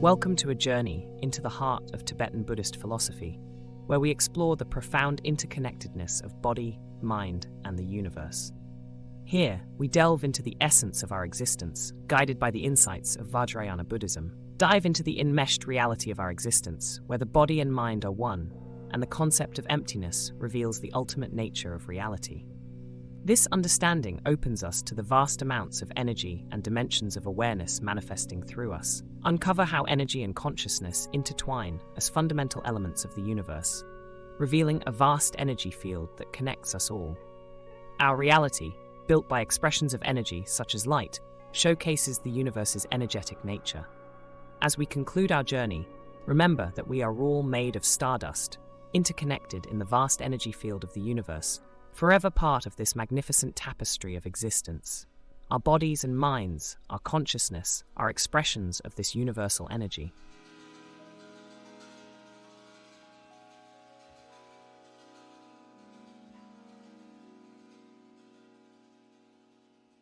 Welcome to a journey into the heart of Tibetan Buddhist philosophy, where we explore the profound interconnectedness of body, mind, and the universe. Here, we delve into the essence of our existence, guided by the insights of Vajrayana Buddhism. Dive into the enmeshed reality of our existence, where the body and mind are one, and the concept of emptiness reveals the ultimate nature of reality. This understanding opens us to the vast amounts of energy and dimensions of awareness manifesting through us. Uncover how energy and consciousness intertwine as fundamental elements of the universe, revealing a vast energy field that connects us all. Our reality, built by expressions of energy such as light, showcases the universe's energetic nature. As we conclude our journey, remember that we are all made of stardust, interconnected in the vast energy field of the universe, forever part of this magnificent tapestry of existence. Our bodies and minds, our consciousness, are expressions of this universal energy.